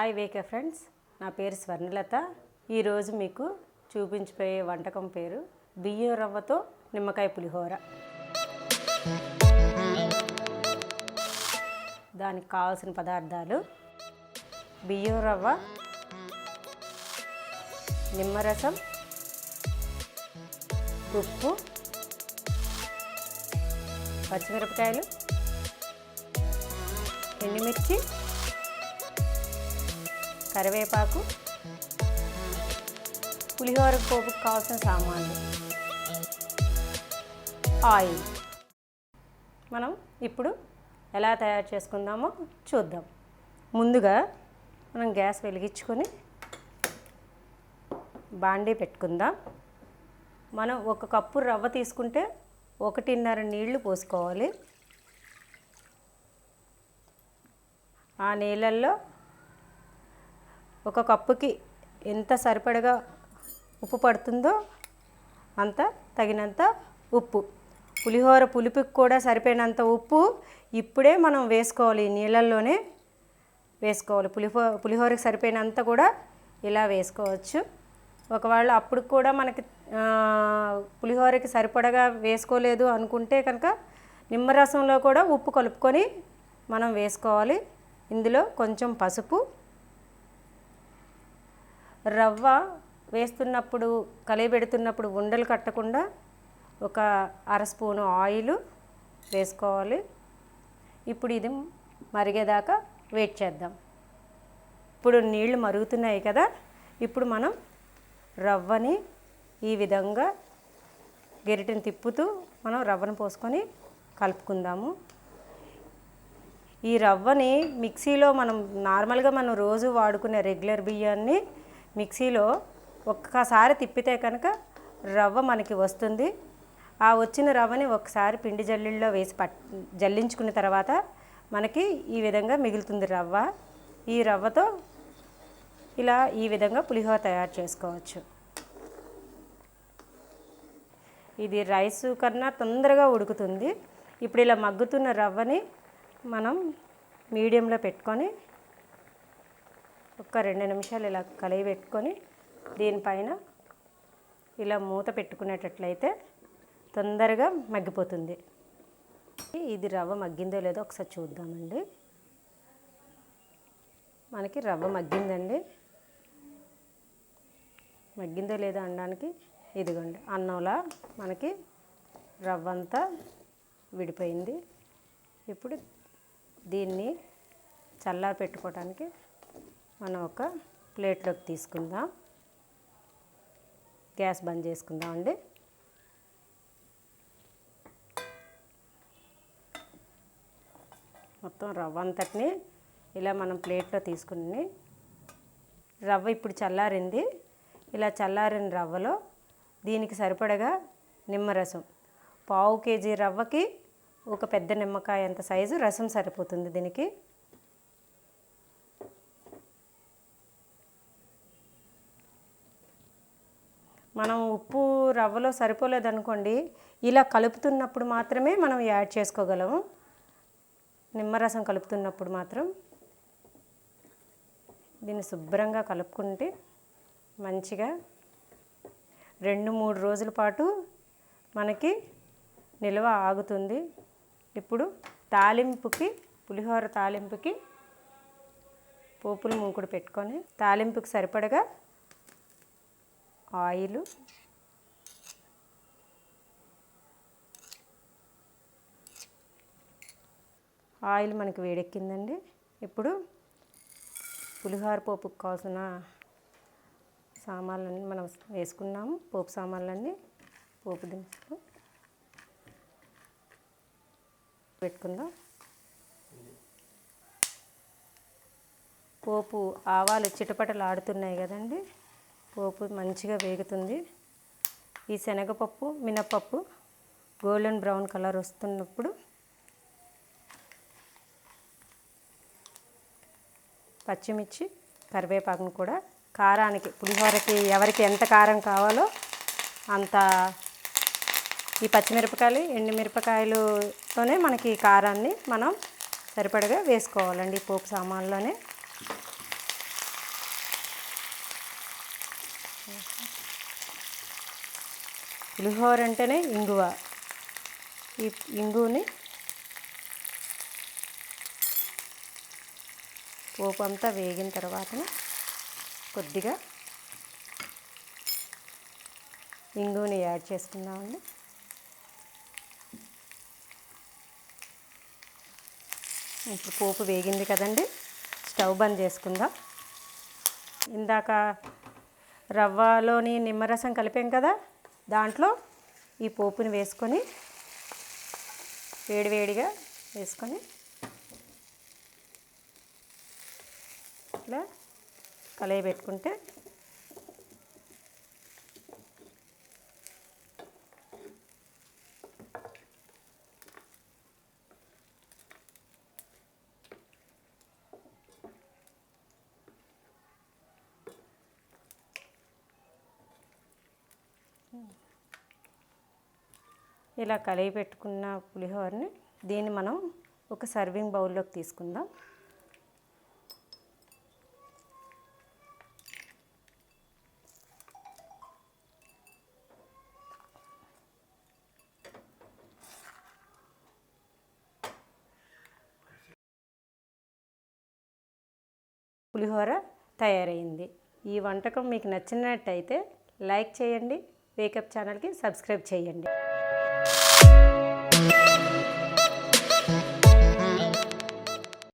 Hi వేకే friends, నా పేరు స్వర్ణలత. ఈరోజు మీకు చూపించిపోయే వంటకం పేరు బియ్యం రవ్వతో నిమ్మకాయ పులిహోర. దానికి కావాల్సిన పదార్థాలు: బియ్యం రవ్వ, నిమ్మరసం, ఉప్పు, పచ్చిమిరపకాయలు, ఎండుమిర్చి, కరివేపాకు, పులిహోర పోపుకు కావాల్సిన సామాన్లు, ఆయిల్. మనం ఇప్పుడు ఎలా తయారు చేసుకుందామో చూద్దాం. ముందుగా మనం గ్యాస్ వెలిగించుకొని బాండీ పెట్టుకుందాం. మనం 1 కప్పు రవ్వ తీసుకుంటే 1.5 నీళ్లు పోసుకోవాలి. ఆ నీళ్ళల్లో 1 కప్పుకి ఎంత సరిపడగా ఉప్పు పడుతుందో అంత తగినంత ఉప్పు, పులిహోర పులుపుకి కూడా సరిపోయినంత ఉప్పు ఇప్పుడే మనం వేసుకోవాలి. ఈ నీళ్ళల్లోనే వేసుకోవాలి. పులిహోరకి సరిపోయినంత కూడా ఇలా వేసుకోవచ్చు. ఒకవేళ అప్పుడు కూడా మనకి పులిహోరకి సరిపడగా వేసుకోలేదు అనుకుంటే కనుక నిమ్మరసంలో కూడా ఉప్పు కలుపుకొని మనం వేసుకోవాలి. ఇందులో కొంచెం పసుపు, రవ్వ వేస్తున్నప్పుడు కలిపెడుతున్నప్పుడు ఉండలు కట్టకుండా 1/2 స్పూను ఆయిల్ వేసుకోవాలి. ఇప్పుడు ఇది మరిగేదాకా వెయిట్ చేద్దాం. ఇప్పుడు నీళ్లు మరుగుతున్నాయి కదా, ఇప్పుడు మనం రవ్వని ఈ విధంగా గరిటెని తిప్పుతూ మనం రవ్వను పోసుకొని కలుపుకుందాము. ఈ రవ్వని మిక్సీలో మనం నార్మల్గా మనం రోజు వాడుకునే రెగ్యులర్ బియ్యాన్ని మిక్సీలో ఒక్కసారి తిప్పితే కనుక రవ్వ మనకి వస్తుంది. ఆ వచ్చిన రవ్వని ఒకసారి పిండి జల్లిల్లో వేసి జల్లించుకున్న తర్వాత మనకి ఈ విధంగా మిగులుతుంది రవ్వ. ఈ రవ్వతో ఇలా ఈ విధంగా పులిహోర తయారు చేసుకోవచ్చు. ఇది రైస్ కన్నా తొందరగా ఉడుకుతుంది. ఇప్పుడు ఇలా మగ్గుతున్న రవ్వని మనం మీడియంలో పెట్టుకొని 2 నిమిషాలు ఇలా కలిగి పెట్టుకొని దీనిపైన ఇలా మూత పెట్టుకునేటట్లయితే తొందరగా మగ్గిపోతుంది. ఇది రవ్వ మగ్గిందో లేదో ఒకసారి చూద్దామండి. మనకి రవ్వ మగ్గిందండి. మగ్గిందో లేదో అనడానికి ఇదిగోండి, అన్నంలా మనకి రవ్వ అంతా విడిపోయింది. ఇప్పుడు దీన్ని చల్లారి పెట్టుకోవడానికి మనం ఒక ప్లేట్లోకి తీసుకుందాం. గ్యాస్ బంద్ చేసుకుందాం అండి. మొత్తం రవ్వ అంతటిని ఇలా మనం ప్లేట్లో తీసుకుని, రవ్వ ఇప్పుడు చల్లారింది. ఇలా చల్లారిన రవ్వలో దీనికి సరిపడగా నిమ్మరసం, 1/2 కేజీ రవ్వకి 1 పెద్ద నిమ్మకాయ అంత సైజు రసం సరిపోతుంది దీనికి. మనం ఉప్పు రవ్వలో సరిపోలేదనుకోండి, ఇలా కలుపుతున్నప్పుడు మాత్రమే మనం యాడ్ చేసుకోగలము. నిమ్మరసం కలుపుతున్నప్పుడు మాత్రం దీన్ని శుభ్రంగా కలుపుకుంటే మంచిగా 2-3 రోజుల పాటు మనకి నిల్వ ఆగుతుంది. ఇప్పుడు తాలింపుకి, పులిహోర తాలింపుకి పోపులు మూకుడు పెట్టుకొని తాలింపుకి సరిపడగా ఆయిల్, ఆయిల్ మనకి వేడెక్కిందండి. ఇప్పుడు పులిహోర పోపుకి కావాల్సిన సామాన్లన్నీ మనం వేసుకున్నాము. పోపు సామాన్లన్నీ పోపు దినుసులు పెట్టుకుందాం. పోపు ఆవాలు చిటపటలు ఆడుతున్నాయి కదండి, పోపు మంచిగా వేగుతుంది. ఈ శనగపప్పు, మినపప్పు గోల్డెన్ బ్రౌన్ కలర్ వస్తున్నప్పుడు పచ్చిమిర్చి, కరివేపాకును కూడా కారానికి, పులిహోరకి ఎవరికి ఎంత కారం కావాలో అంత ఈ పచ్చిమిరపకాయలు, ఎండుమిరపకాయలుతోనే మనకి కారాన్ని మనం సరిపడగా వేసుకోవాలండి. పోపు సామాన్లోనే పులిహోర అంటేనే ఇంగువ. ఈ ఇంగువని పోపు అంతా వేగిన తర్వాత కొద్దిగా ఇంగువని యాడ్ చేసుకుందామండి. ఇప్పుడు పోపు వేగింది కదండి, స్టవ్ బంద్ చేసుకుందాం. ఇందాక రవ్వలోని నిమ్మరసం కలిపాం కదా, దాంట్లో ఈ పోపుని వేసుకొని వేడివేడిగా వేసుకొని ఇట్లా కలయి పెట్టుకుంటే ఇలా కలయి పెట్టుకున్న పులిహోరని దీన్ని మనం ఒక సర్వింగ్ బౌల్లోకి తీసుకుందాం. పులిహోర తయారైంది. ఈ వంటకం మీకు నచ్చినట్టయితే లైక్ చేయండి, వేకప్ ఛానల్కి సబ్స్క్రైబ్ చేయండి.